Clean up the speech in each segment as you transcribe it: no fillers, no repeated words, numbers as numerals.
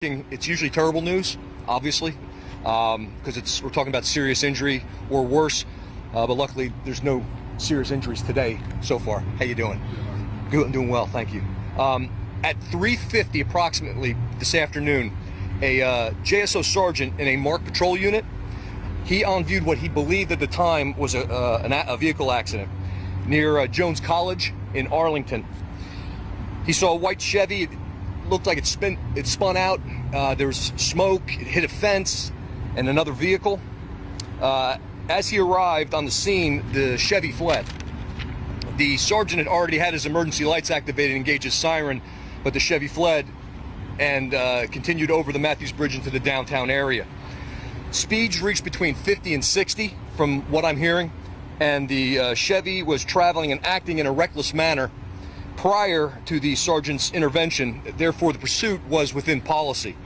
It's usually terrible news, obviously, because we're talking about serious injury or worse. But luckily, there's no serious injuries today so far. How you doing? Good, I'm doing well, thank you. At 3:50 approximately this afternoon, a JSO sergeant in a marked patrol unit, he on-viewed what he believed at the time was a vehicle accident near Jones College in Arlington. He saw a white Chevy. It looked like it spun out. There was smoke. It hit a fence and another vehicle. As he arrived on the scene, the Chevy fled. The sergeant had already had his emergency lights activated and engaged his siren, but the Chevy fled and continued over the Matthews Bridge into the downtown area. Speeds reached between 50 and 60 from what I'm hearing, and the Chevy was traveling and acting in a reckless manner prior to the sergeant's intervention. Therefore, the pursuit was within policy.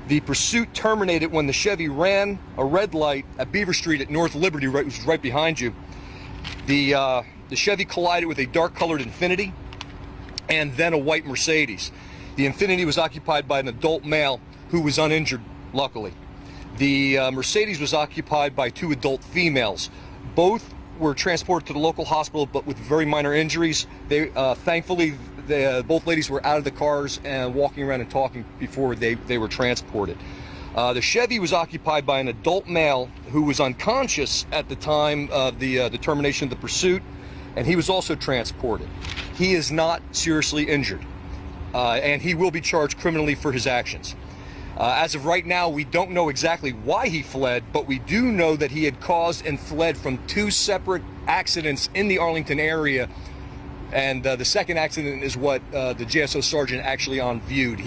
The pursuit terminated when the Chevy ran a red light at Beaver Street at North Liberty, which is right behind you. The Chevy collided with a dark-colored Infiniti and then a white Mercedes. The Infiniti was occupied by an adult male who was uninjured, luckily. The Mercedes was occupied by two adult females. Both were transported to the local hospital, but with very minor injuries. Thankfully, both ladies were out of the cars and walking around and talking before they were transported. The Chevy was occupied by an adult male who was unconscious at the time of the termination of the pursuit, and he was also transported. He is not seriously injured, and he will be charged criminally for his actions. As of right now, we don't know exactly why he fled, but we do know that he had caused and fled from two separate accidents in the Arlington area. And the second accident is what the JSO sergeant actually on-viewed.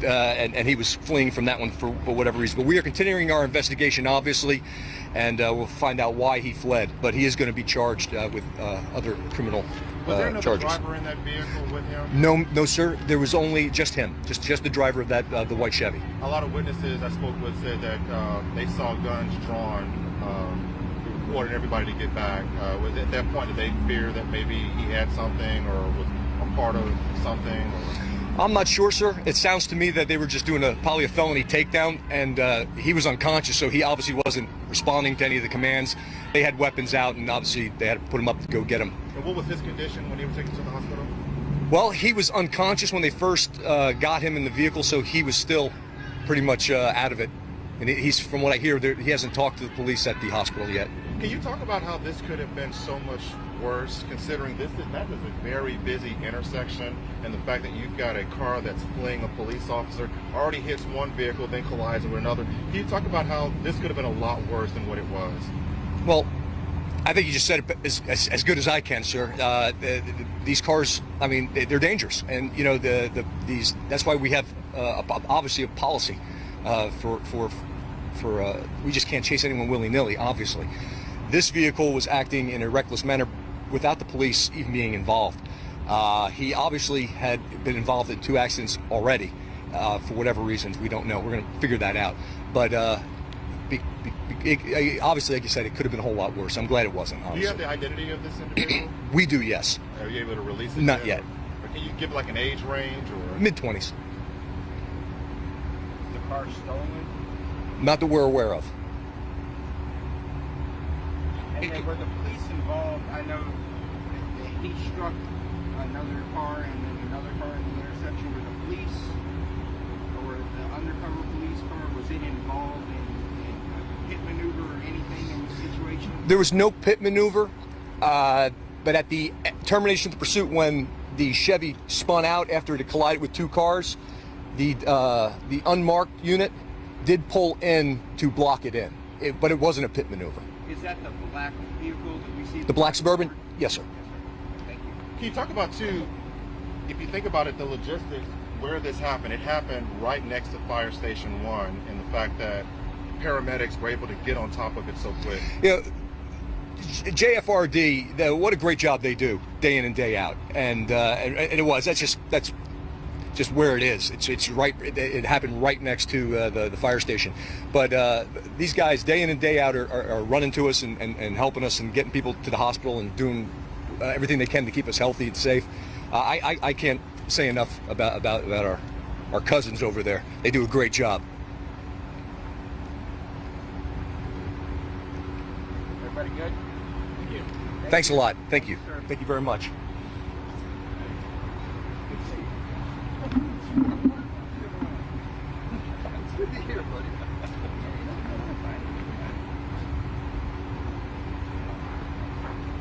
And he was fleeing from that one for whatever reason. But we are continuing our investigation, obviously, and we'll find out why he fled. But he is going to be charged with other criminal Was there another charges. driver in that vehicle with him? No, sir. There was only just him, just the driver of that the white Chevy. A lot of witnesses I spoke with said that they saw guns drawn, ordering everybody to get back. Was at that point did they fear that maybe he had something or was a part of something? Or? I'm not sure, sir. It sounds to me that they were just doing probably a felony takedown, and he was unconscious, so he obviously wasn't responding to any of the commands. They had weapons out, and obviously they had to put him up to go get him. And what was his condition when he was taken to the hospital? Well, he was unconscious when they first got him in the vehicle, so he was still pretty much out of it. And he's, from what I hear, he hasn't talked to the police at the hospital yet. Can you talk about how this could have been so much worse, considering that is a very busy intersection, and the fact that you've got a car that's fleeing a police officer, already hits one vehicle, then collides with another. Can you talk about how this could have been a lot worse than what it was? Well, I think you just said it as good as I can, sir. These cars, I mean, they're dangerous, and you know that's why we have obviously a policy we just can't chase anyone willy-nilly, obviously. This vehicle was acting in a reckless manner without the police even being involved. He obviously had been involved in two accidents already for whatever reasons. We don't know. We're going to figure that out. But obviously, like you said, it could have been a whole lot worse. I'm glad it wasn't, honestly. Do you have the identity of this individual? We do, yes. Are you able to release it? Not yet. Or can you give like an age range? Or Mid-20s. the car stolen? Not that we're aware of. And then were the police involved? I know that he struck another car and then another car in the intersection. Were the police or the undercover police car, was it involved in a pit maneuver or anything in the situation? There was no pit maneuver, but at the termination of the pursuit, when the Chevy spun out after it had collided with two cars, the unmarked unit did pull in to block it in, but it wasn't a pit maneuver. Is that the black vehicle that we see? The black Suburban? Yes, sir. Yes, sir. Thank you. Can you talk about, too, if you think about it, the logistics, where this happened, it happened right next to Fire Station 1, and the fact that paramedics were able to get on top of it so quick. Yeah, JFRD, what a great job they do day in and day out. And it was. That's just where it is. It's right. It happened right next to the fire station. But these guys, day in and day out, are running to us and helping us and getting people to the hospital and doing everything they can to keep us healthy and safe. I can't say enough about our cousins over there. They do a great job. Everybody good? Thank you. Thanks a lot. Thank you. Sure. Thank you very much.